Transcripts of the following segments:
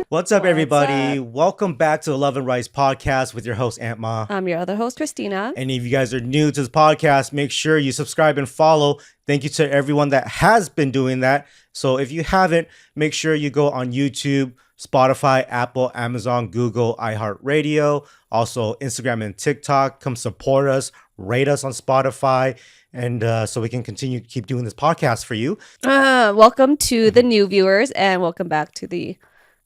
What's up, everybody? up? Welcome back to the Love and Rice podcast with your host, Aunt Ma. I'm your other host, Christina. And if you guys are new to the podcast, make sure you subscribe and follow. Thank you to everyone that has been doing that. So if you haven't, make sure you go on YouTube, Spotify, Apple, Amazon, Google, iHeartRadio, also Instagram and TikTok. Come support us, rate us on Spotify, and so we can continue to keep doing this podcast for you. Welcome to the new viewers and welcome back to the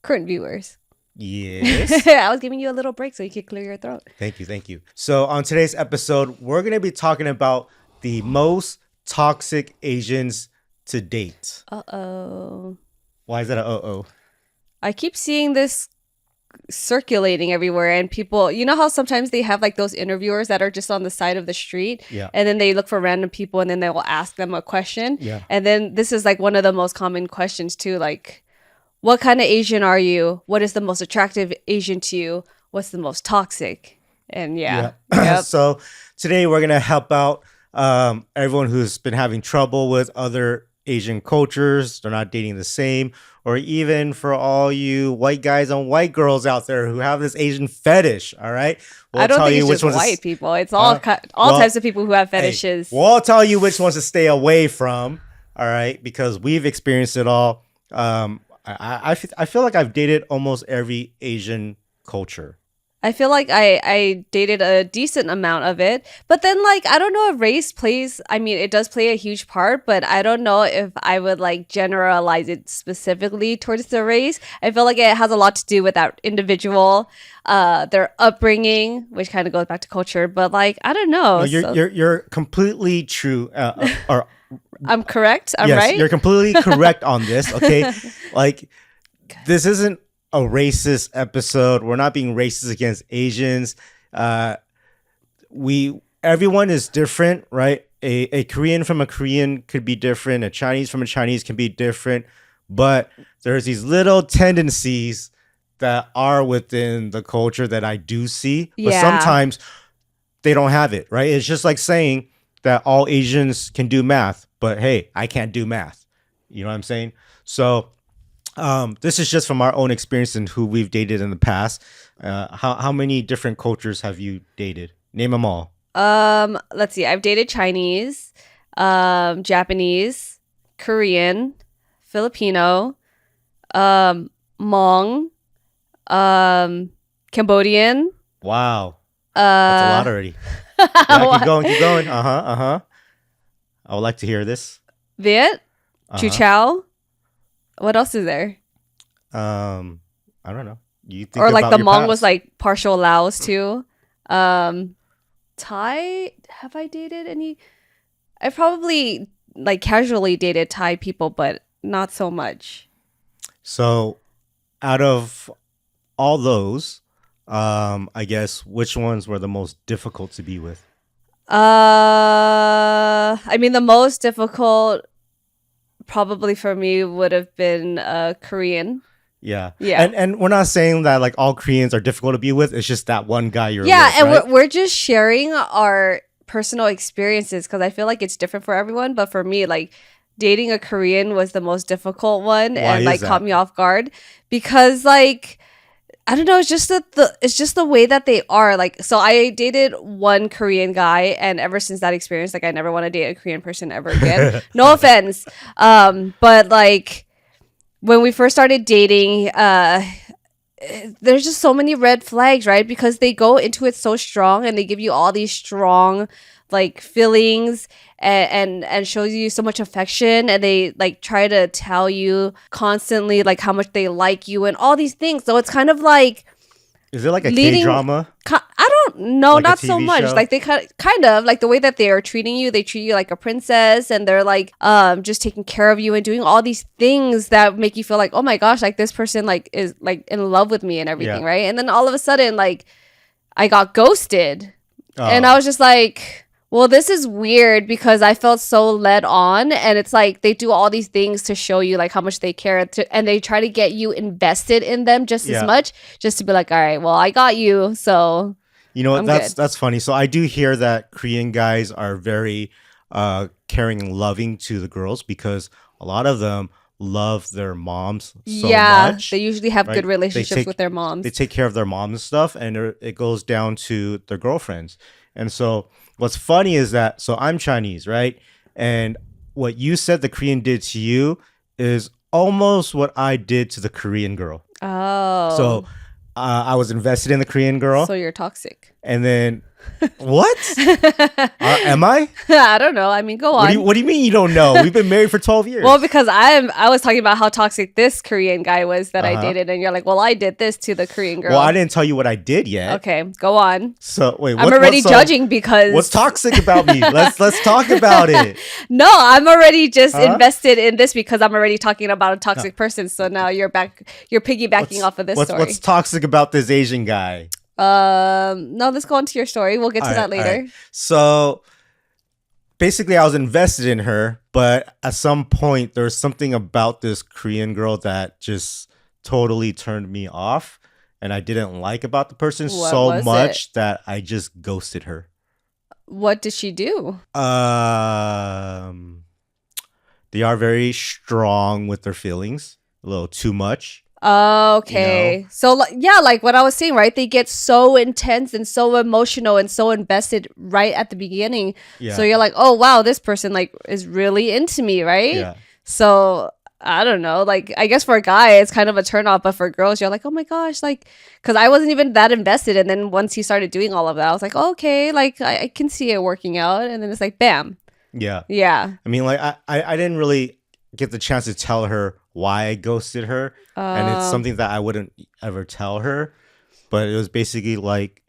current viewers. Yes. I was giving you a little break so you could clear your throat. Thank you. So on today's episode, we're going to be talking about the most toxic Asians to date. Uh-oh. Why is that a uh-oh? I keep seeing this circulating everywhere, and people, you know how sometimes they have like those interviewers that are just on the side of the street, and then they look for random people and then they will ask them a question, and then this is like one of the most common questions too, like, what kind of Asian are you? What is the most attractive Asian to you? What's the most toxic? And Yep. So today we're gonna help out everyone who's been having trouble with other Asian cultures. They're not dating the same, or even for all you white guys and white girls out there who have this Asian fetish. All right, I don't think it's just white people. It's all types of people who have fetishes. We'll tell you which ones to stay away from. All right, because we've experienced it all. I feel like I've dated almost every Asian culture. I feel like I dated a decent amount of it. But then, like, I don't know if race plays... I mean, it does play a huge part, but I don't know if I would, like, generalize it specifically towards the race. I feel like it has a lot to do with that individual, their upbringing, which kind of goes back to culture. But, like, I don't know. No, you're completely true. I'm correct? Yes, right? You're completely correct on this, okay? Like, this isn't a racist episode. We're not being racist against Asians. Everyone is different, right? A Korean from a Korean could be different. A Chinese from a Chinese can be different. But there's these little tendencies that are within the culture that I do see. But sometimes they don't have it, right? It's just like saying that all Asians can do math, but hey, I can't do math. You know what I'm saying? So this is just from our own experience and who we've dated in the past. How many different cultures have you dated? Name them all. Let's see. I've dated Chinese, Japanese, Korean, Filipino, Hmong, Cambodian. Wow. That's a lot already. Yeah, keep going. I would like to hear this. Viet, Chu Chow. What else is there? I don't know. You think or like about the Hmong was like partial Laos too. Thai. Have I dated any? I've probably like casually dated Thai people, but not so much. So, out of all those, I guess which ones were the most difficult to be with? I mean, the most difficult probably for me would have been Korean. Yeah. And we're not saying that like all Koreans are difficult to be with. It's just that one guy you're with, and right? we're just sharing our personal experiences because I feel like it's different for everyone. But for me, like dating a Korean was the most difficult one. Why and like is that? caught me off guard because like I don't know, it's just the way that they are. Like, so I dated one Korean guy, and ever since that experience, like I never want to date a Korean person ever again. No offense. But like when we first started dating, there's just so many red flags, right? Because they go into it so strong and they give you all these strong like feelings and shows you so much affection, and they like try to tell you constantly like how much they like you and all these things. So it's kind of like, is it like a K-drama? I don't know, like not so much. Show? Like they kind of like the way that they are treating you. They treat you like a princess, and they're like just taking care of you and doing all these things that make you feel like, oh my gosh, like this person like is like in love with me and everything, right? And then all of a sudden, like I got ghosted, and I was just like, well, this is weird because I felt so led on, and it's like they do all these things to show you like how much they care, and they try to get you invested in them just as much, just to be like, all right, well, I got you, so you know what? That's funny. So I do hear that Korean guys are very caring and loving to the girls because a lot of them love their moms so Yeah, much, they usually have good right? relationships with their They moms. take care of their moms and stuff, and it goes down to their girlfriends. And so what's funny is that, so I'm Chinese, right? And what you said the Korean did to you is almost what I did to the Korean girl. Oh, So I was invested in the Korean so girl, you're toxic. and then what? I Am I? don't know. I mean, go on. What do you mean you don't know? We've been married for 12 years. Well, because I was talking about how toxic this Korean guy was that I Uh-huh. dated, and you're like, well, I did this to the Korean girl. Well, I didn't tell you what I did yet. Okay, go on. So wait, I'm already so judging because what's toxic about me? Let's talk about it. No, I'm already just Huh? invested in this because I'm already talking about a toxic person. So now you're piggybacking off of this story. What's toxic about this Asian guy? No, let's go on to your story. We'll get to that later. All right. So basically, I was invested in her, but at some point, there was something about this Korean girl that just totally turned me off, and I didn't like about the person What so was much that I just ghosted her. What did she do? They are very strong with their feelings, a little too much. Okay. You know? So yeah, like what I was saying, right? They get so intense and so emotional and so invested right at the beginning. Yeah. So you're like, "Oh, wow, this person like is really into me," right? Yeah. So I don't know. Like, I guess for a guy, it's kind of a turn off, but for girls, you're like, "Oh my gosh," like, because I wasn't even that invested. And then once he started doing all of that, I was like, oh, "Okay, like I can see it working out." And then it's like, bam. Yeah. Yeah. I mean, like, I didn't really get the chance to tell her why I ghosted her. And it's something that I wouldn't ever tell her. But it was basically like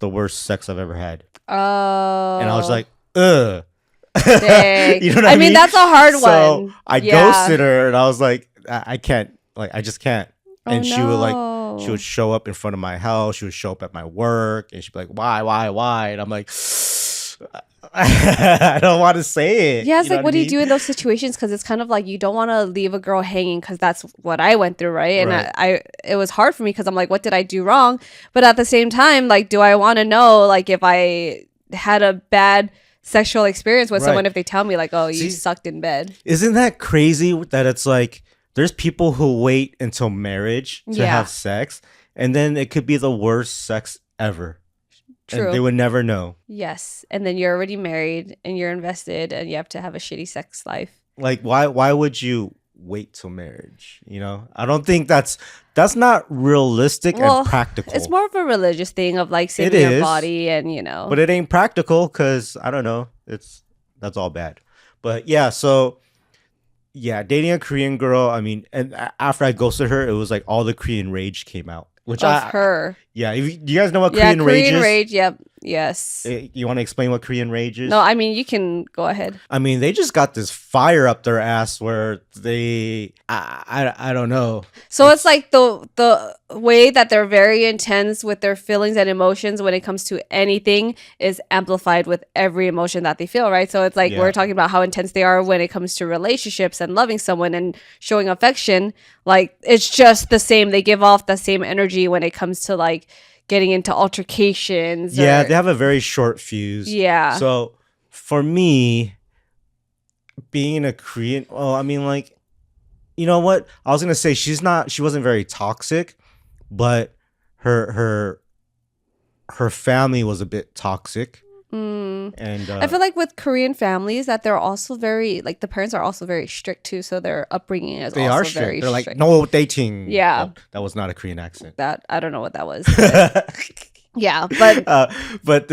the worst sex I've ever had. Oh. And I was like, ugh. Dang. You know what I I mean, mean? that's a hard So one. I Yeah. ghosted her, and I was like, I can't. Like, I just can't. Oh, And she would like, she no. would show up in front of my house. She would show up at my work, and she'd be like, why? And I'm like, I don't want to say it. Yeah, it's know like, what do you I do mean? in those situations? Because it's kind of like you don't want to leave a girl hanging because that's what I went through, right? And Right. I it was hard for me because I'm like, what did I do wrong? But at the same time, like, do I want to know, like, if I had a bad sexual experience with someone Right. if they tell me, like, oh, you See- sucked in bed? Isn't that crazy that it's like there's people who wait until marriage to Yeah. have sex, and then it could be the worst sex ever. True. And they would never know. Yes. And then you're already married and you're invested and you have to have a shitty sex life. Like, why would you wait till marriage? You know, I don't think that's not realistic Well, and practical. It's more of a religious thing of like saving It your is. body and, you know. But it ain't practical because I don't know. That's all bad. But yeah, so yeah, dating a Korean girl. I mean, and after I ghosted her, it was like all the Korean rage came out. Which of her. Yeah, do you guys know what Yeah, Korean rage Korean is? rage. Yep. Yes. You want to explain what Korean rage is? No, I mean, you can go ahead. I mean, they just got this fire up their ass where I don't know. So it's like the way that they're very intense with their feelings and emotions when it comes to anything is amplified with every emotion that they feel, right? So it's like Yeah. we're talking about how intense they are when it comes to relationships and loving someone and showing affection. Like it's just the same. They give off the same energy when it comes to like getting into altercations. Yeah, or- they have a very short fuse. yeah. So for me, being a Korean, well, I mean, like, you know what? I was gonna say she wasn't very toxic, but her family was a bit toxic, and I feel like with Korean families that they're also very like the parents are also very strict too, so their upbringing is they also are very strict. They're like strict. no dating. Yeah. Oh, that was not a Korean accent. That I don't know what that was. But yeah, but But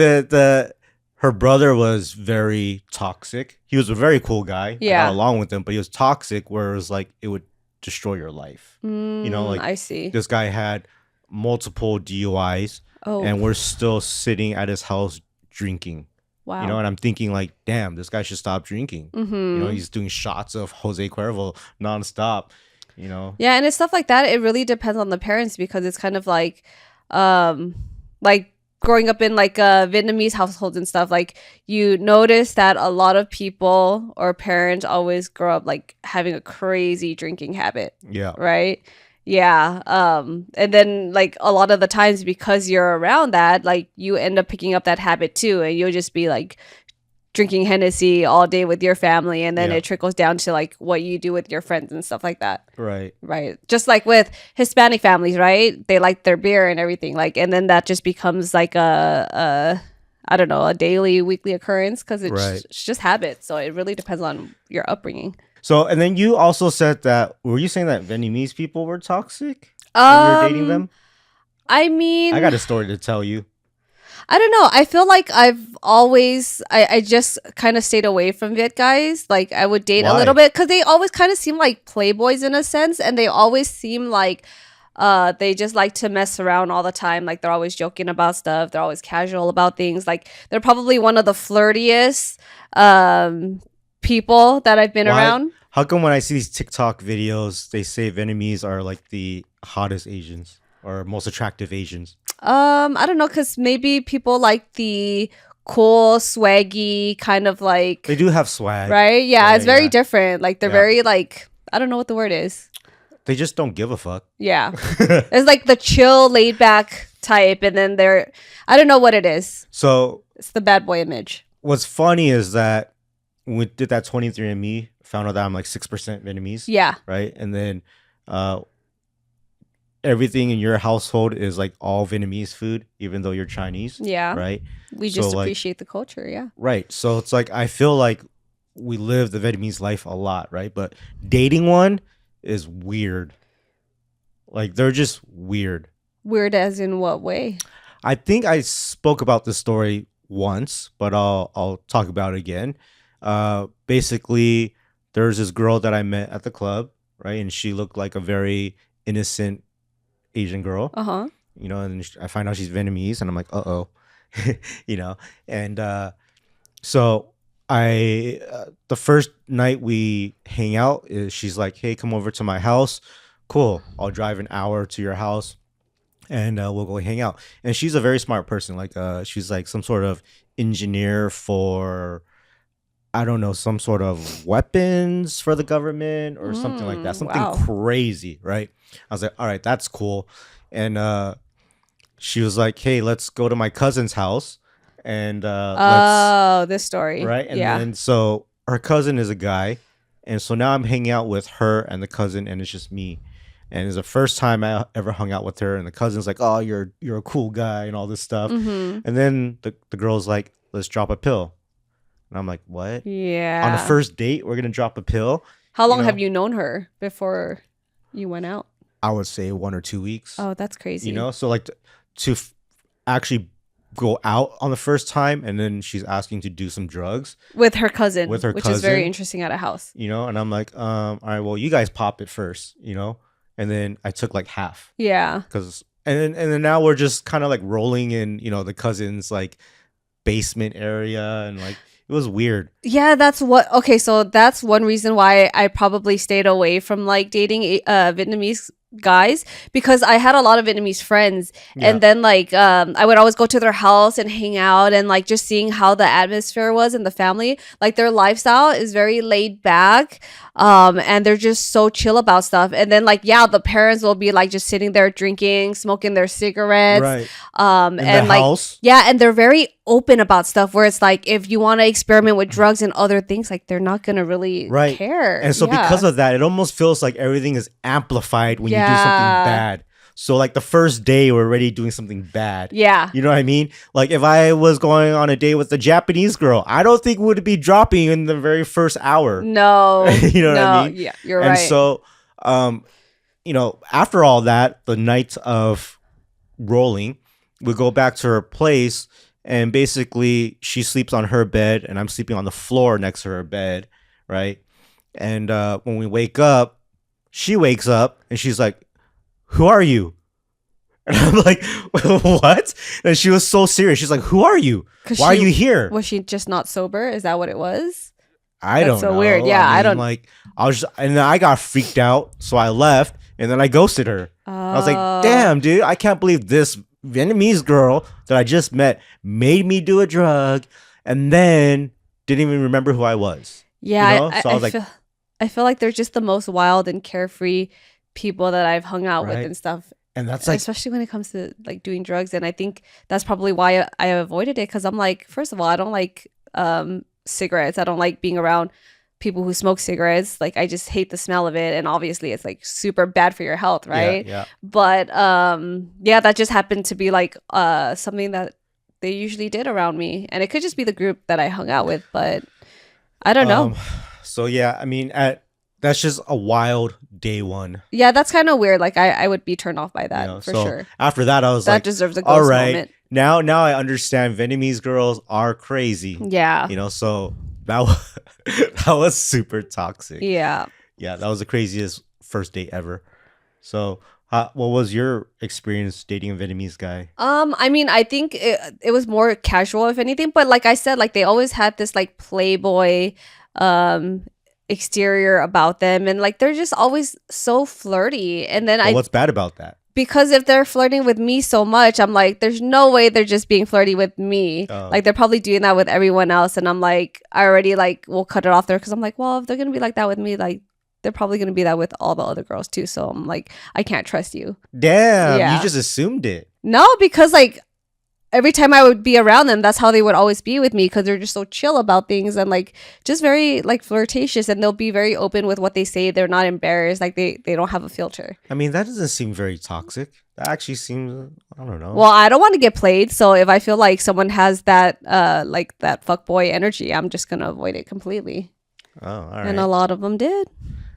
her brother was very toxic. He was a very cool guy. I Yeah. got along with him, but he was toxic where it was like it would destroy your life. You know, like I see. this guy had multiple DUIs Oh, and we're still sitting at his house drinking. wow. You know, and I'm thinking like, damn, this guy should stop drinking. Mm-hmm. You know, he's doing shots of Jose Cuervo nonstop. You know, Yeah, and it's stuff like that. It really depends on the parents because it's kind of like growing up in like Vietnamese households and stuff. Like you notice that a lot of people or parents always grow up like having a crazy drinking habit. yeah, Right? Yeah. And then like a lot of the times because you're around that, like you end up picking up that habit too, and you'll just be like drinking Hennessy all day with your family, and then Yeah. it trickles down to like what you do with your friends and stuff like that. Right. Right. Just like with Hispanic families, right? They like their beer and everything. Like, and then that just becomes like a I don't know, a daily, weekly occurrence because Right. it's just habit. So it really depends on your upbringing. So, and then you also said that, were you saying that Vietnamese people were toxic when you were dating them? I mean, I got a story to tell you. I don't know. I feel like I just kind of stayed away from Viet guys. Like I would date a Why? little bit because they always kind of seem like playboys in a sense. And they always seem like they just like to mess around all the time. Like they're always joking about stuff. They're always casual about things. Like they're probably one of the flirtiest people that I've been Why? around. How come when I see these TikTok videos, they say Vietnamese are like the hottest Asians or most attractive Asians? I don't know, because maybe people like the cool, swaggy kind of like, They do have swag. right? Yeah, Yeah, it's very yeah. different. Like they're Yeah. very like, I don't know what the word is. They just don't give a fuck. Yeah. It's like the chill, laid back type, and then I don't know what it is. So It's the bad boy image. what's funny is that when we did that 23andMe, found out that I'm like 6% Vietnamese. Yeah. Right. And then everything in your household is like all Vietnamese food, even though you're Chinese. Yeah. Right. We So, just like- appreciate the culture. Yeah. Right. So it's like I feel like we live the Vietnamese life a lot, right? But dating one is weird. Like they're just weird. Weird as in what way? I think I spoke about this story once, but I'll talk about it again. Basically, there's this girl that I met at the club, right? And she looked like a very innocent Asian girl, Uh huh. and I find out she's Vietnamese, and I'm like, uh-oh, and so the first night we hang out, she's like, hey, come over to my house. Cool. I'll drive an hour to your house and we'll go hang out. And she's a very smart person. Like, she's like some sort of engineer for, I don't know, some sort of weapons for the government or something like that. Something wow. crazy, right? I was like, all right, that's cool. And she was like, hey, let's go to my cousin's house and let's, This story. right? And yeah. then so her cousin is a guy. And so now I'm hanging out with her and the cousin, and it's just me. And it's the first time I ever hung out with her. And the cousin's like, oh, you're a cool guy and all this stuff. Mm-hmm. And then the girl's like, let's drop a pill. And I'm like, what? Yeah. On the first date, we're going to drop a pill? How long know? have you known her before you went out? I would say 1 or 2 weeks. Oh, that's crazy. So like to actually go out on the first time, and then she's asking to do some drugs with her cousin, With her which is very cousin. interesting at a house. and I'm like, all right, well, you guys pop it first, and then I took like half. Yeah. Because and then now we're just kind of like rolling in the cousin's like basement area, and like it was weird. Yeah, so that's one reason why I probably stayed away from like dating Vietnamese guys, because I had a lot of Vietnamese friends, Yeah. and then like I would always go to their house and hang out, and like just seeing how the atmosphere was in the family. Like their lifestyle is very laid back, and they're just so chill about stuff. And then like the parents will be like just sitting there drinking, smoking their cigarettes, Right. and In the like house. yeah, and they're very open about stuff where it's like if you want to experiment with drugs and other things, like they're not gonna really Right. care. And so because of that, it almost feels like everything is amplified when you do something Yeah. bad. So like the first day we're already doing something bad. yeah, You know what I mean? Like if I was going on a date with a Japanese girl, I don't think we would be dropping in the very first hour. no, You know what I mean? Yeah, you're And right. so, after all that, the night of rolling, we go back to her place, and basically she sleeps on her bed, and I'm sleeping on the floor next to her bed, right? And when we wake up, she wakes up, and she's like, "Who are you?" And I'm like, "What?" And she was so serious. She's like, "Who are you? 'Cause Why are she- you here?" Was she just not sober? Is that what it was? I That's don't so know. weird. Yeah, I don't- like. And then I got freaked out, so I left, and then I ghosted her. I was like, "Damn, dude, I can't believe this Vietnamese girl that I just met made me do a drug, and then didn't even remember who I was." Yeah, You know? So I was like- I feel like they're just the most wild and carefree people that I've hung out with Right. and stuff. And that's like, Especially when it comes to like doing drugs, and I think that's probably why I avoided it, because I'm like, first of all, I don't like cigarettes. I don't like being around people who smoke cigarettes. Like I just hate the smell of it, and obviously it's like super bad for your health, right? Yeah. But yeah, that just happened to be like something that they usually did around me, and it could just be the group that I hung out with, but I don't know. So yeah, I mean, that's just a wild day one. Yeah, that's kind of weird. Like I would be turned off by that for so sure. After that, I was That like, deserves a all ghost right, moment. now I understand Vietnamese girls are crazy. Yeah. So that was, that was super toxic. Yeah. Yeah, that was the craziest first date ever. So, what was your experience dating a Vietnamese guy? I mean, I think it was more casual, if anything. But like I said, like they always had this like playboy exterior about them, and like they're just always so flirty. And then What's bad about that? Because if they're flirting with me so much, I'm like, there's no way they're just being flirty with me. Like they're probably doing that with everyone else, and I'm like, I already like will cut it off there because I'm like, well, if they're gonna be like that with me, like they're probably gonna be that with all the other girls too. So I'm like, I can't trust you. Damn, Yeah. you just assumed it. No, because like every time I would be around them, that's how they would always be with me because they're just so chill about things and like just very like flirtatious, and they'll be very open with what they say. They're not embarrassed. Like they don't have a filter. I mean, that doesn't seem very toxic. That actually seems, I don't know. Well, I don't want to get played, so if I feel like someone has that like that fuckboy energy, I'm just gonna avoid it completely. Oh, all right. And a lot of them did.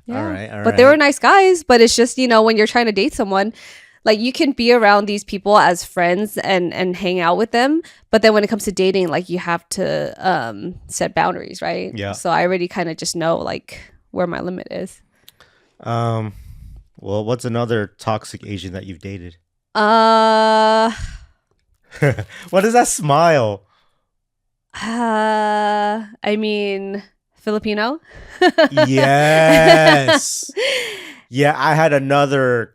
Yeah. All right. But they were nice guys. But it's just, when you're trying to date someone, like you can be around these people as friends and hang out with them, but then when it comes to dating, like you have to set boundaries, right? Yeah. So I already kind of just know like where my limit is. Well, what's another toxic Asian that you've dated? What is that smile? I mean, Filipino. Yes. Yeah, I had another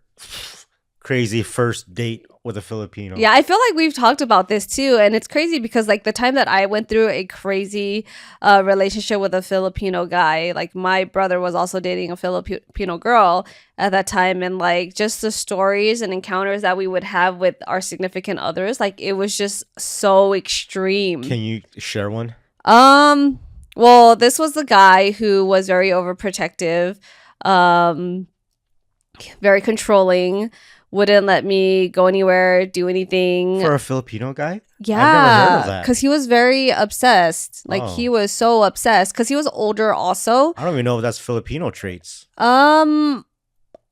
crazy first date with a Filipino. Yeah, I feel like we've talked about this too, and it's crazy because like the time that I went through a crazy relationship with a Filipino guy, like my brother was also dating a Filipino girl at that time, and like just the stories and encounters that we would have with our significant others, like it was just so extreme. Can you share one? Well, this was the guy who was very overprotective, very controlling, wouldn't let me go anywhere, do anything. For a Filipino guy? Yeah, I've never heard of that. because he was very obsessed. Like he was so obsessed because he was older also. I don't even know if that's Filipino traits.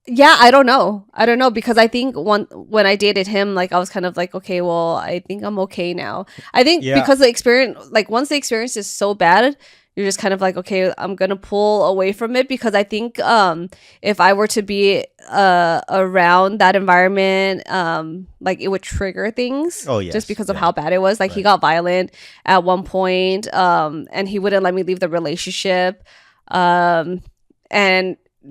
Yeah, I don't know because I think when I dated him, like I was kind of like, okay, well, I think I'm okay now. I think because the experience, like once the experience is so bad, you're just kind of like, okay, I'm gonna pull away from it because I think if I were to be around that environment, like it would trigger things. Oh, yes. Just because of how bad it was. Like he got violent at one point, and he wouldn't let me leave the relationship, and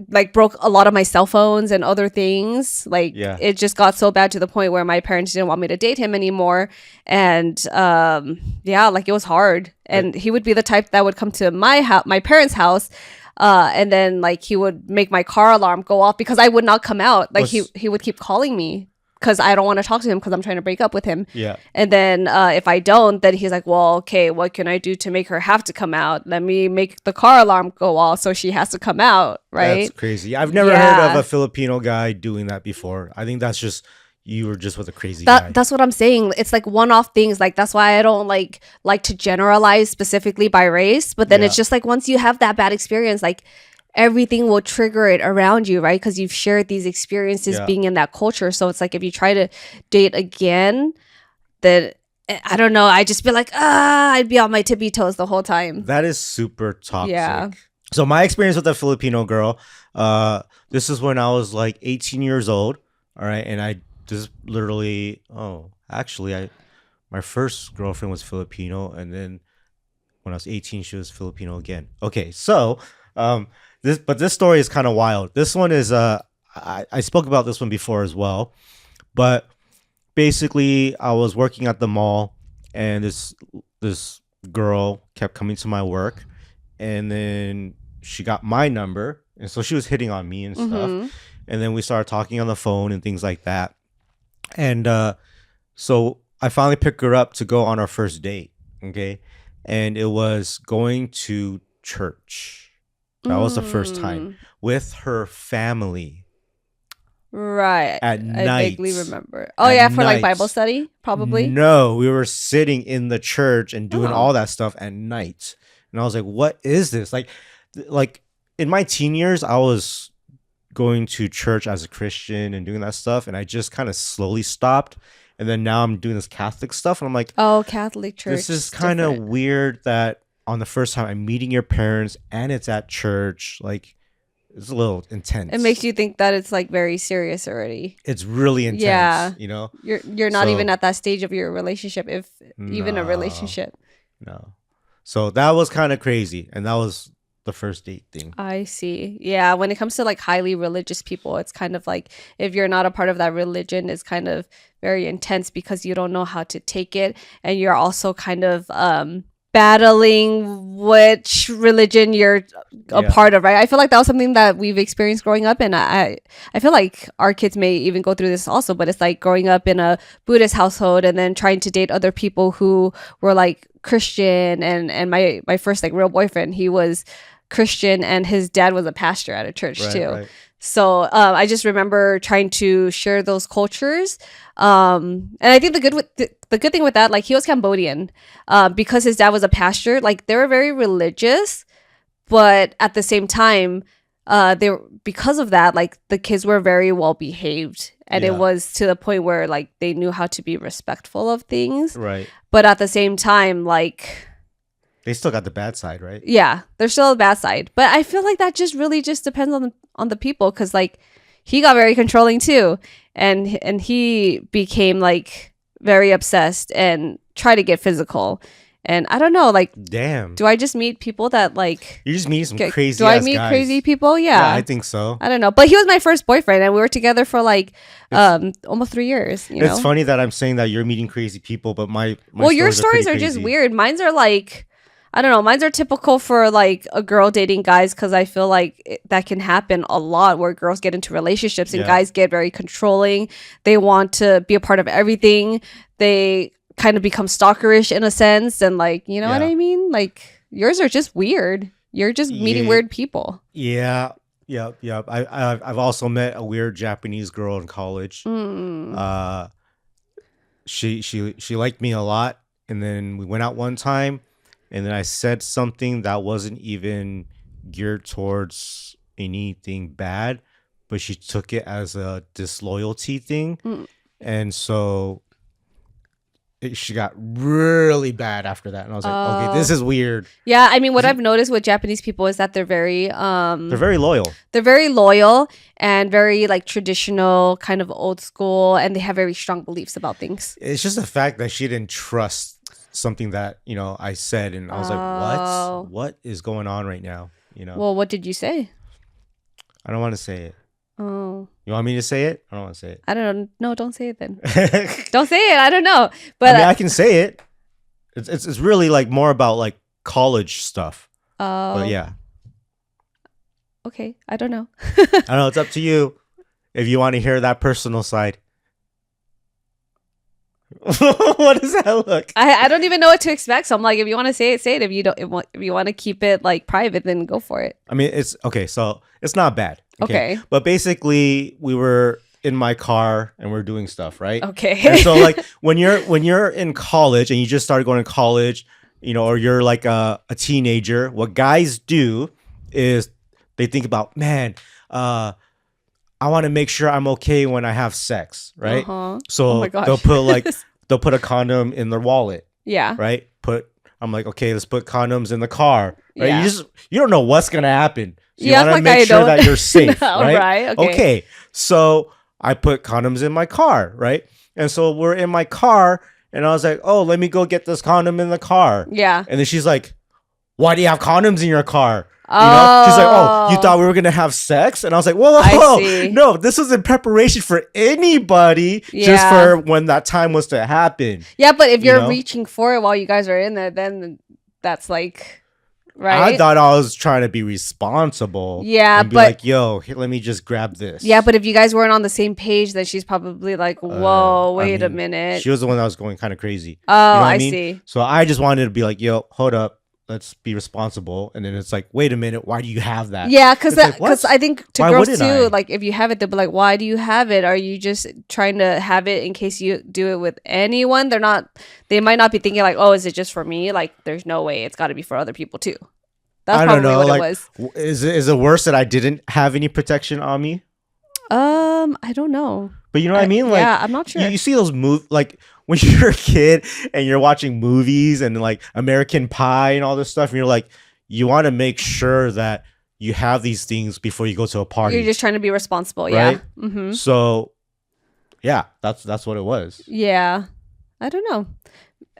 like broke a lot of my cell phones and other things. Like it just got so bad to the point where my parents didn't want me to date him anymore. And like it was hard. And he would be the type that would come to my parents' house, and then like he would make my car alarm go off because I would not come out. Like he would keep calling me because I don't want to talk to him because I'm trying to break up with him. Yeah. And then if I don't, then he's like, well, okay, what can I do to make her have to come out? Let me make the car alarm go off so she has to come out, right? That's crazy. I've never heard of a Filipino guy doing that before. I think that's just, you were just with a crazy guy. That's what I'm saying. It's like one-off things. Like that's why I don't like to generalize specifically by race. But then it's just like once you have that bad experience, like everything will trigger it around you, right? Because you've shared these experiences being in that culture. So it's like if you try to date again, then I don't know. I just be like, I'd be on my tippy toes the whole time. That is super toxic. Yeah. So my experience with a Filipino girl, this is when I was like 18 years old. All right. And I just literally, my first girlfriend was Filipino. And then when I was 18, she was Filipino again. Okay. So, this story is kind of wild. This one is I spoke about this one before as well, but basically I was working at the mall and this girl kept coming to my work, and then she got my number, and so she was hitting on me and stuff, and then we started talking on the phone and things like that, and so I finally picked her up to go on our first date. Okay. and it was going to church. That was the first time Mm, with her family right. at I vaguely night. remember. Oh At yeah, for like Bible night. study, probably. No, we were sitting in the church and doing Oh. all that stuff at night. And I was like, what is this? Like in my teen years, I was going to church as a Christian and doing that stuff. And I just kind of slowly stopped. And then now I'm doing this Catholic stuff. And I'm like, Oh, Catholic Church. this is kind of different. weird that on the first time I'm meeting your parents and it's at church. Like, it's a little intense. It makes you think that it's like very serious already. It's really intense, Yeah. you know? You're not So- even at that stage of your relationship, if even a No. relationship. No. So that was kind of crazy. And that was the first date thing. I see. Yeah, when it comes to like highly religious people, it's kind of like if you're not a part of that religion, it's kind of very intense because you don't know how to take it, and you're also kind of battling which religion you're a Yeah. part of, right? I feel like that was something that we've experienced growing up, and I feel like our kids may even go through this also, but it's like growing up in a Buddhist household and then trying to date other people who were like Christian, and my first like real boyfriend, he was Christian and his dad was a pastor at a church Right, too. right. So I just remember trying to share those cultures, and I think the good thing with that, like he was Cambodian, because his dad was a pastor. Like they were very religious, but at the same time, they were, because of that, like the kids were very well behaved, and Yeah. it was to the point where like they knew how to be respectful of things. Right. But at the same time, like They still got the bad side, right? yeah, there's still a bad side, but I feel like that just really just depends on the people, because like he got very controlling too, and he became like very obsessed and tried to get physical, and I don't know, like Damn. do I just meet people that like You just meet some get- crazy do I ass meet guys. crazy people? Yeah, Yeah. I think so. I don't know, but he was my first boyfriend, and we were together for like almost 3 years. You know, It's funny that I'm saying that you're meeting crazy people, but my well, your stories pretty are just crazy. weird. Mine's are like, I don't know. Mine's are typical for like a girl dating guys, because I feel like that can happen a lot where girls get into relationships and Yeah. guys get very controlling. They want to be a part of everything. They kind of become stalkerish in a sense, and like, you know what Yeah. I mean? Like yours are just weird. You're just meeting Yeah. weird people. Yeah. Yep. I've also met a weird Japanese girl in college. Mm. She liked me a lot, and then we went out one time, and then I said something that wasn't even geared towards anything bad, but she took it as a disloyalty thing, Mm. and so she got really bad after that, and I was like, okay, this Oh. is weird. Yeah, I mean, what I've noticed with Japanese people is that they're very They're very loyal. they're very loyal and very like traditional, kind of old school, and they have very strong beliefs about things. It's just the fact that she didn't trust something that I said, and I was Oh. like, what is going on right now? Well, what did you say? I don't want to say it. Oh, You want me to say it? I don't want to say I don't know. No, don't say it then. it. Don't say it. I don't know. But I mean, I can say it. It's really like more about like college stuff. But yeah, okay. I don't know. I don't know. It's up to you if you want to hear that personal side. What does that look? I don't even know what to expect. So I'm like, if you want to say it, say it. If you don't, if you want to keep it like private, then go for it. I mean, it's okay. So it's not bad. Okay. But basically, we were in my car and we're doing stuff, right? Okay. And so like when you're in college and you just started going to college, or you're like a teenager, what guys do is they think about, man, I want to make sure I'm okay when I have sex, right? Uh-huh. So Oh my gosh. they'll put a condom in their wallet, Yeah. right? I'm like, okay, let's put condoms in the car, right? Yeah. You don't know what's gonna happen. So you Yeah, want to like make I sure don't- that you're safe, All right? right, okay. Okay. So I put condoms in my car, right? And so we're in my car, and I was like, oh, let me go get this condom in the car. Yeah. And then she's like, why do you have condoms in your car? She's like, oh, you thought we were gonna have sex? And I was like, whoa, I whoa, see. no, this was in preparation for anybody, just Yeah. for when that time was to happen. Yeah, but if You you're know? reaching for it while you guys are in there, then that's like I right? thought I was trying to be responsible Yeah, and be but like, yo, here, let me just grab this. yeah, but if you guys weren't on the same page, then she's probably like, "Whoa, I wait a mean, minute." she was the one that was going kind of crazy. Oh, You know what I I mean? see. So I just wanted to be like, yo, hold up. Let's be responsible. And then it's like, wait a minute. Why do you have that? Yeah, because It's like, what? I think to Why girls wouldn't too, I? like if you have it, they'll be like, "Why do you have it? Are you just trying to have it in case you do it with anyone?" They're not. They might not be thinking like, "Oh, is it just for me?" Like, there's no way. It's got to be for other people too. That's I don't probably know. what it Like, was. is it worse that I didn't have any protection on me? I don't know. But you know what I mean? Like, Yeah, I'm not sure. you see those like when you're a kid and you're watching movies and like American Pie and all this stuff, and you're like, you want to make sure that you have these things before you go to a party. You're just trying to be responsible, right? yeah. Mm-hmm. So, yeah, that's what it was. Yeah, I don't know.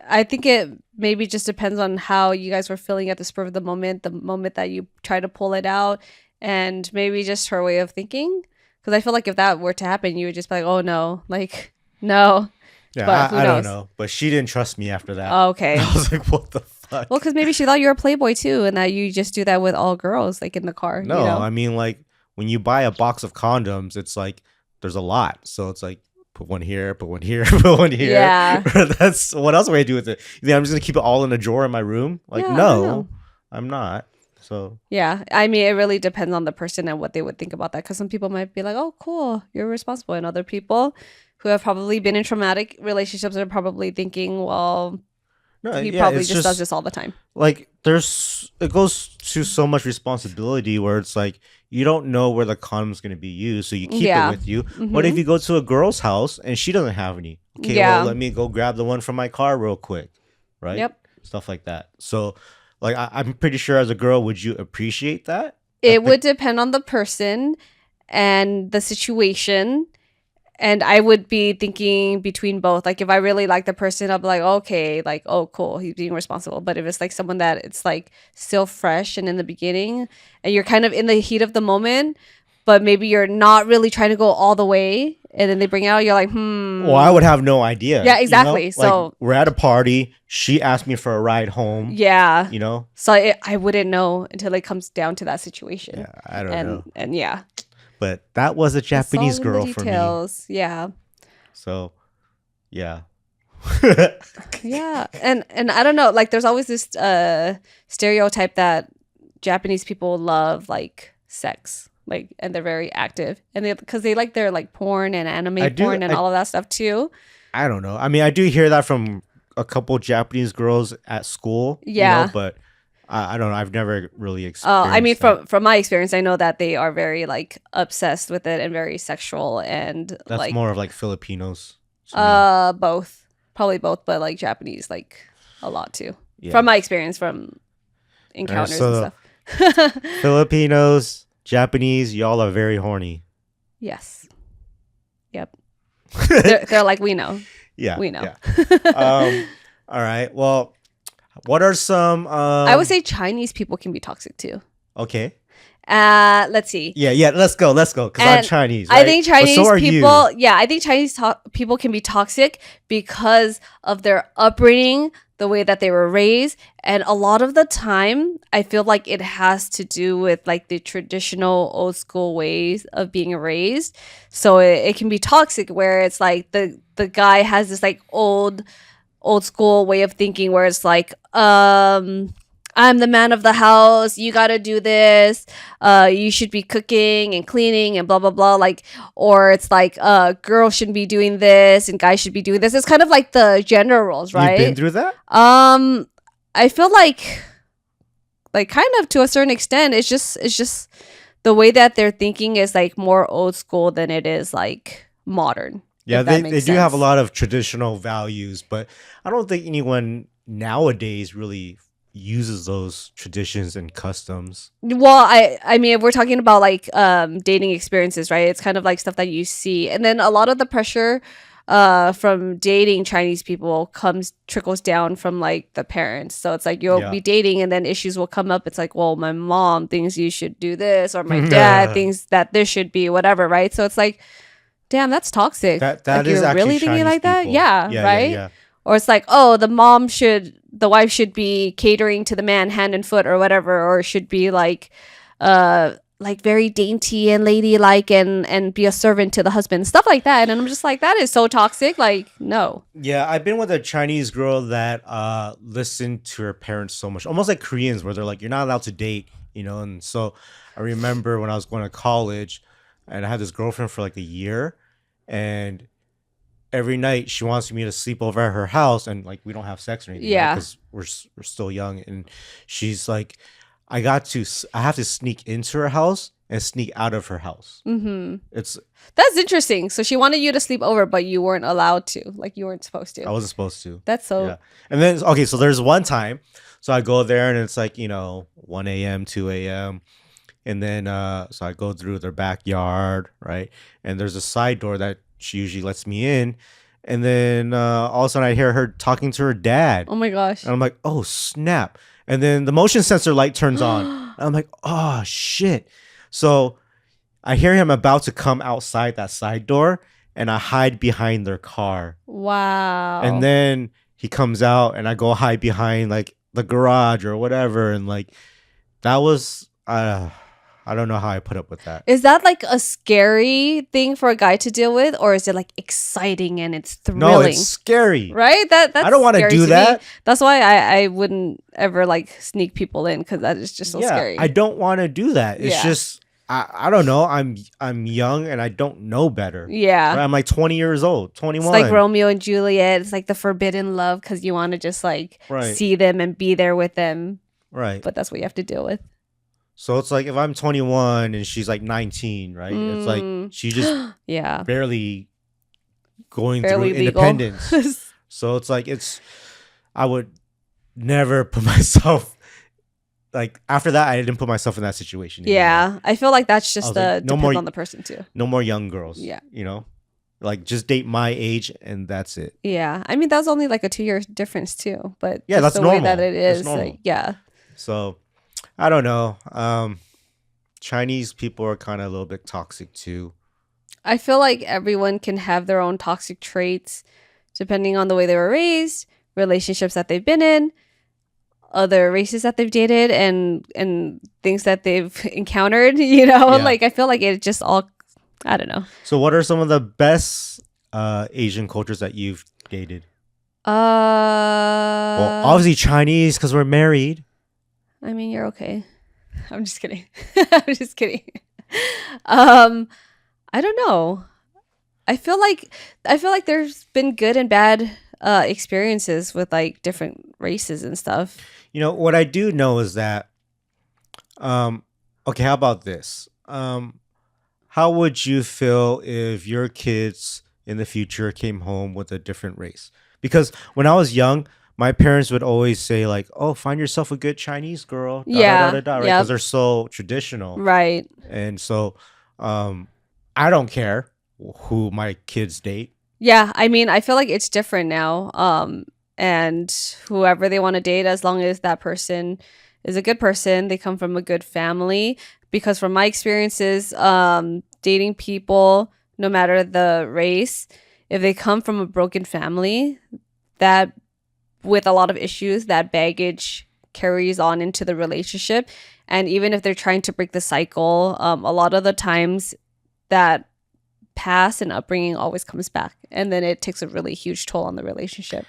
I think it maybe just depends on how you guys were feeling at the spur of the moment that you try to pull it out, and maybe just her way of thinking. Because I feel like if that were to happen, you would just be like, "Oh no, like no." Yeah, But who I don't knows? know. But she didn't trust me after that. Oh, okay. I was like, what the fuck? Well, because maybe she thought you were a playboy too, and that you just do that with all girls, like in the car. No, you know? I mean, like, when you buy a box of condoms, it's like, there's a lot. So it's like, put one here, put one here, put one here. Yeah. That's what else would I do with it? You think I'm just going to keep it all in a drawer in my room? Like, Yeah, I don't know. no, I'm not. So, Yeah, I mean, it really depends on the person and what they would think about that. Because some people might be like, "Oh, cool, you're responsible," and other people who have probably been in traumatic relationships are probably thinking, "Well, no, he yeah, probably it's just does this all the time." like, it goes to so much responsibility where it's like, you don't know where the condom's going to be used. So you keep Yeah. it with you. What if Mhm. you go to a girl's house and she doesn't have any? Okay, Yeah. well, let me go grab the one from my car real quick. Right? Yep. Stuff like that. So, like, I'm pretty sure as a girl, would you appreciate that? It would depend on the person and the situation. And I would be thinking between both. Like, if I really like the person, I'll be like, okay, like, oh, cool, he's being responsible. But if it's like someone that it's like still fresh and in the beginning, and you're kind of in the heat of the moment, but maybe you're not really trying to go all the way, and then they bring it out, you're like, Well, I would have no idea. Yeah, exactly. Like, So- we're at a party. She asked me for a ride home. yeah. You know? So I wouldn't know until it comes down to that situation. Yeah, I don't know. And yeah, But that was a Japanese It's all in the girl for me. details. Yeah. So, yeah. Yeah, and I don't know, like there's always this stereotype that Japanese people love like sex, like, and they're very active, and because they like their like porn and anime porn and all of that stuff too. I don't know. I mean, I do hear that from a couple Japanese girls at school. Yeah. You know, but I don't know. I've never really Oh, experienced I mean, that. from my experience, I know that they are very like obsessed with it and very sexual and That's like more of like Filipinos. to me. both, probably both, but like Japanese like a lot too. Yeah. From my experience from encounters so- and stuff. Filipinos, Japanese, y'all are very horny. Yes. Yep. They're like, we know. Yeah. We know. Yeah. All right. Well, what are some? I would say Chinese people can be toxic too. Okay. Let's see. Yeah. Let's go. Because I'm And Chinese. I right? think But Chinese so are people, you. yeah, I think Chinese people can be toxic because of their upbringing, the way that they were raised, and a lot of the time, I feel like it has to do with like the traditional old school ways of being raised. So it can be toxic where it's like the guy has this like old school way of thinking where it's like I'm the man of the house, you gotta do this, you should be cooking and cleaning and blah blah blah, like, or it's like girls shouldn't be doing this and guys should be doing this. It's kind of like the gender roles, right? You've been through that? I feel like kind of to a certain extent it's just the way that they're thinking is like more old school than it is like modern. Yeah, if that they makes do have a sense. lot of traditional values, but I don't think anyone nowadays really uses those traditions and customs. Well, I mean, if we're talking about like dating experiences, right? It's kind of like stuff that you see, and then a lot of the pressure from dating Chinese people trickles down from like the parents. So it's like you'll Yeah. be dating, and then issues will come up. It's like, well, my mom thinks you should do this, or my dad thinks that this should be whatever, right? So it's like, damn, that's toxic. That like, is you're actually really thinking Chinese like that, people. yeah, right? Yeah. Or it's like, oh, the wife should be catering to the man hand and foot or whatever, or should be like very dainty and ladylike and be a servant to the husband, stuff like that. And I'm just like, that is so toxic. Like, no. Yeah, I've been with a Chinese girl that listened to her parents so much, almost like Koreans, where they're like, you're not allowed to date, And so I remember when I was going to college, and I had this girlfriend for like a year, and every night she wants me to sleep over at her house, and like we don't have sex or anything, Yeah. because we're still young, and she's like, I have to sneak into her house and sneak out of her house. Mm-hmm. It's That's interesting. So she wanted you to sleep over, but you weren't allowed to. Like, you weren't supposed I to. wasn't supposed to. That's so. Yeah. And then okay, so there's one time, so I go there and it's like 1 a.m., 2 a.m. And then so I go through their backyard, right? And there's a side door that she usually lets me in. And then all of a sudden I hear her talking to her dad. Oh my gosh. And I'm like, oh snap. And then the motion sensor light turns on. And I'm like, oh shit. So I hear him about to come outside that side door, and I hide behind their car. Wow. And then he comes out, and I go hide behind like the garage or whatever. And like that was I don't know how I put up with that. Is that like a scary thing for a guy to deal with, or is it like exciting and it's thrilling? No, it's scary. Right? That's I don't want to scary do me. that. That's why I wouldn't ever like sneak people in, because that is just so scary. I don't want to do that. It's Yeah. just I don't know. I'm young and I don't know better. Yeah. Right? I'm like 20 years old, 21. It's like Romeo and Juliet. It's like the forbidden love, because you want to just like Right. see them and be there with them. Right. But that's what you have to deal with. So it's like if I'm 21 and she's like 19, right? It's like she just Yeah. barely going Barely through legal. independence. So it's like I would never put myself like after that I didn't put myself in that situation anymore. Yeah. I feel like that's I just was like, no depends more- on the person too. No more young girls. Yeah. Like just date my age and that's it. Yeah. I mean, that was only like a 2-year difference too. But Yeah, just that's the way that normal. it That's is. normal. Like, yeah. So I don't know. Chinese people are kind of a little bit toxic too. I feel like everyone can have their own toxic traits depending on the way they were raised, relationships that they've been in, other races that they've dated, and things that they've encountered, Yeah. Like I feel like it just all, I don't know. So what are some of the best Asian cultures that you've dated? Well, obviously Chinese because we're married. I mean, you're okay. I'm just kidding. I'm just kidding. I don't know. I feel like there's been good and bad experiences with like different races and stuff. What I do know is that okay, how about this? How would you feel if your kids in the future came home with a different race? Because when I was young, my parents would always say like, "Oh, find yourself a good Chinese girl." Yeah, right? yep. Because they're so traditional, Right. and so I don't care who my kids date. Yeah, I mean, I feel like it's different now. And whoever they want to date, as long as that person is a good person, they come from a good family. Because from my experiences, dating people, no matter the race, if they come from a broken family, that with a lot of issues, that baggage carries on into the relationship. And even if they're trying to break the cycle, a lot of the times that past and upbringing always comes back, and then it takes a really huge toll on the relationship.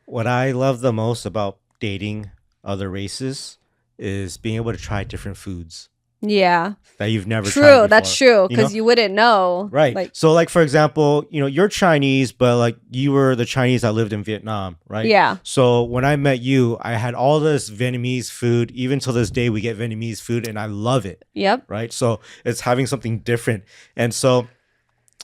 What I love the most about dating other races is being able to try different foods Yeah. that you've never tried True. before. That's true. Because know? you wouldn't know. Right. Like, So like for example, you're Chinese, but like you were the Chinese that lived in Vietnam, right? yeah. So when I met you, I had all this Vietnamese food. Even till this day, we get Vietnamese food and I love it, Yep. right? So it's having something different. And so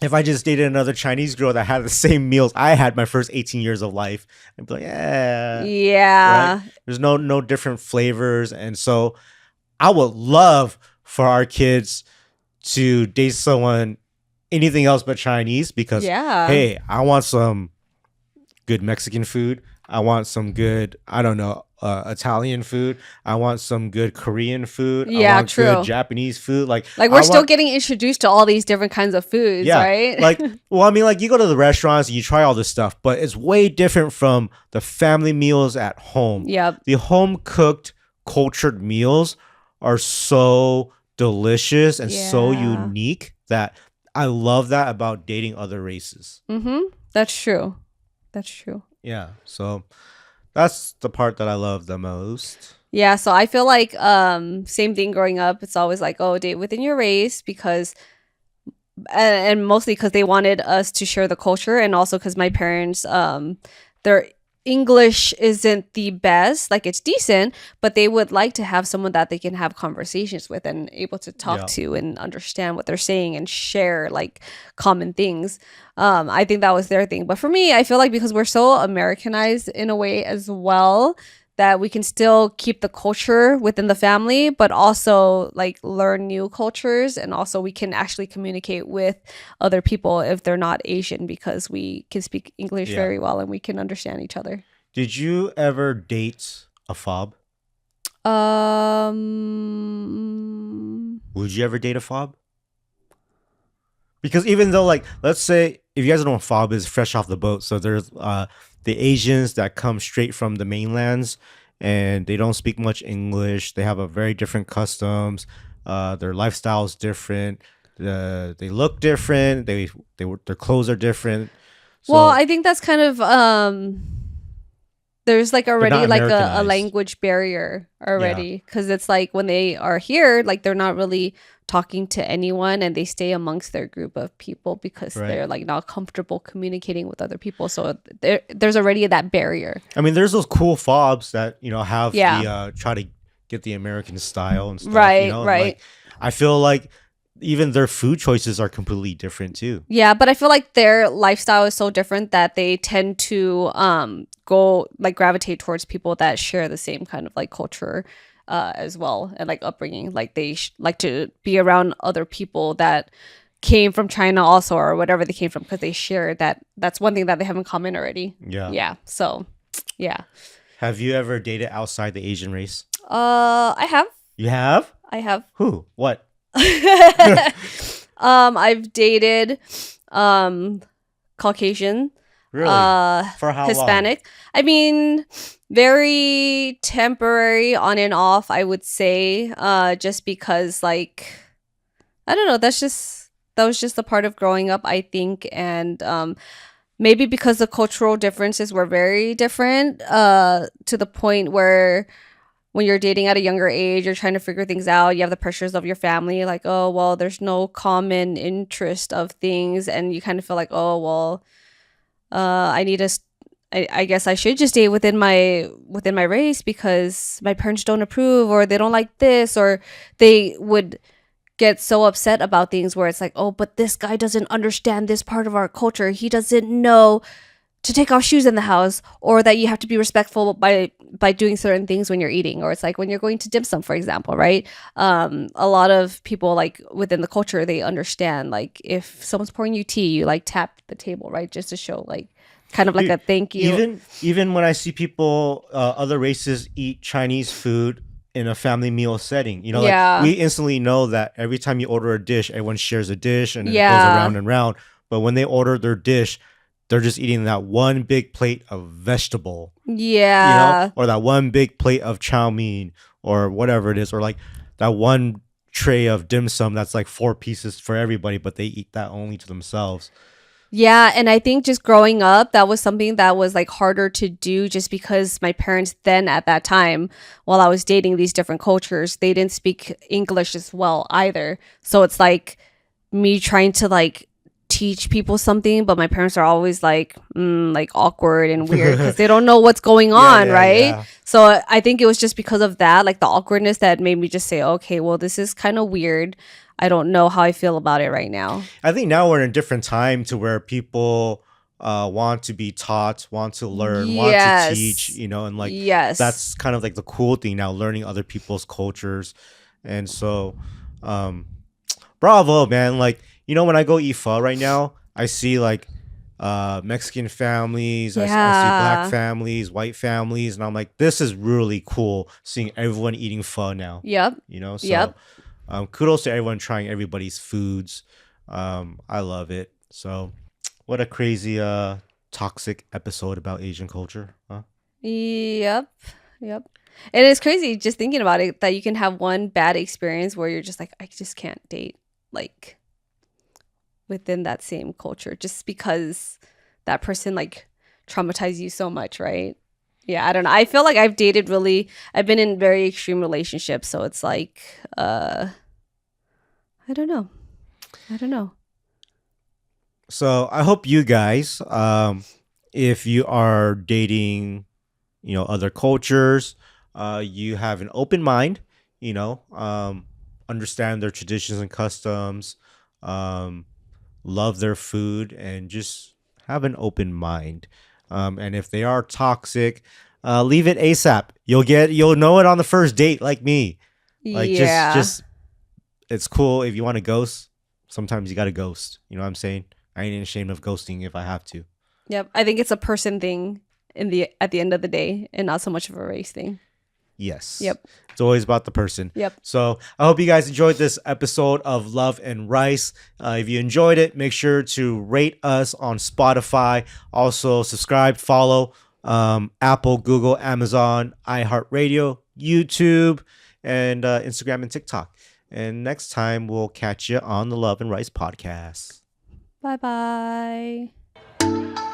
if I just dated another Chinese girl that had the same meals I had my first 18 years of life, I'd be like, yeah. Yeah. Right? There's no different flavors. And so I would love for our kids to date someone anything else but Chinese because Yeah. hey, I want some good Mexican food. I want some good, I don't know, Italian food. I want some good Korean food. I Yeah, want good true. Japanese food. Like Like we're I still want, getting introduced to all these different kinds of foods, yeah, right? like well, I mean, like you go to the restaurants and you try all this stuff, but it's way different from the family meals at home. Yep. The home cooked, cultured meals are so delicious and so Yeah. unique that I love that about dating other races. Mhm. That's true. That's true. Yeah, so that's the part that I love the most. Yeah, so I feel like same thing growing up. It's always like, oh, date within your race because and mostly because they wanted us to share the culture and also because my parents their English isn't the best, like it's decent, but they would like to have someone that they can have conversations with and able to talk Yeah. to and understand what they're saying and share like common things. I think that was their thing, but for me I feel like because we're so Americanized in a way as well, that we can still keep the culture within the family, but also like learn new cultures. And also we can actually communicate with other people if they're not Asian because we can speak English Yeah. very well and we can understand each other. Did you ever date a fob? Would you ever date a fob? Because even though, like, let's say if you guys don't know what fob is, fresh off the boat. So there's the Asians that come straight from the mainlands, and they don't speak much English. They have a very different customs. Their lifestyle is different. They look different. Their clothes are different. Well, So I think that's kind of there's like they're already not like a Americanized. language barrier Yeah. already because it's like when they are here, like they're not really talking to anyone and they stay amongst their group of people because Right. they're like not comfortable communicating with other people. So there's already that barrier. I mean, there's those cool fobs that have Yeah. the try to get the American style and stuff. Right, And right. like I feel like even their food choices are completely different too. Yeah, but I feel like their lifestyle is so different that they tend to go like gravitate towards people that share the same kind of like culture as well and like upbringing. Like they like to be around other people that came from China also or whatever they came from because they share that. That's one thing that they have in common already. Yeah. Yeah. So, yeah. Have you ever dated outside the Asian race? I have. You have? I have. Who? What? I've dated Caucasian, Really? For how long? Hispanic. I mean, very temporary on and off, I would say. Just because like I don't know, that was just a part of growing up, I think, and maybe because the cultural differences were very different, to the point where when you're dating at a younger age, you're trying to figure things out. You have the pressures of your family, like, oh, well, there's no common interest of things. And you kind of feel like, oh, well, I need to, I guess I should just stay within my race because my parents don't approve or they don't like this, or they would get so upset about things where it's like, oh, but this guy doesn't understand this part of our culture. He doesn't know to take off shoes in the house, or that you have to be respectful by doing certain things when you're eating, or it's like when you're going to dim sum, for example, right? A lot of people like within the culture, they understand like if someone's pouring you tea, you like tap the table, right, just to show like kind of like a thank you. Even when I see people, other races eat Chinese food in a family meal setting, Yeah. like we instantly know that every time you order a dish, everyone shares a dish and then it goes Yeah. around and round. But when they order their dish, they're just eating that one big plate of vegetable, Yeah. or that one big plate of chow mein or whatever it is, or like that one tray of dim sum that's like 4 pieces for everybody, but they eat that only to themselves. Yeah, and I think just growing up, that was something that was like harder to do just because my parents then at that time, while I was dating these different cultures, they didn't speak English as well either. So it's like me trying to like teach people something, but my parents are always like like awkward and weird because they don't know what's going on, Yeah, right? yeah. So I think it was just because of that, like the awkwardness, that made me just say, okay, well, this is kind of weird. I don't know how I feel about it right now. I think now we're in a different time to where people want to be taught, want to learn, want to Yes. teach, and like Yes. that's kind of like the cool thing now, learning other people's cultures. And so, um, bravo, man. Like, when I go eat pho right now, I see like Mexican families. I see black Yeah. families, white families, and I'm like, this is really cool seeing everyone eating pho now. Yep. You know, so Yep. kudos to everyone trying everybody's foods. I love it. So, what a crazy toxic episode about Asian culture, huh? Yep. Yep. And it's crazy just thinking about it that you can have one bad experience where you're just like, I just can't date like within that same culture just because that person like traumatized you so much, right? Yeah, I don't know. I feel like I've been in very extreme relationships, so it's like I don't know. I don't know. So I hope you guys, if you are dating, other cultures, you have an open mind. You know, understand their traditions and customs, um, love their food, and just have an open mind. And if they are toxic, leave it ASAP. You'll know it on the first date, like me. Like Yeah. just it's cool if you want to ghost. Sometimes you got to ghost. You know what I'm saying? I ain't ashamed of ghosting if I have to. Yep. I think it's a person thing at the end of the day and not so much of a race thing. Yes. Yep. It's always about the person. Yep. So I hope you guys enjoyed this episode of Love and Rice. If you enjoyed it, make sure to rate us on Spotify. Also, subscribe, follow Apple, Google, Amazon, iHeartRadio, YouTube, and Instagram and TikTok. And next time, we'll catch you on the Love and Rice podcast. Bye bye.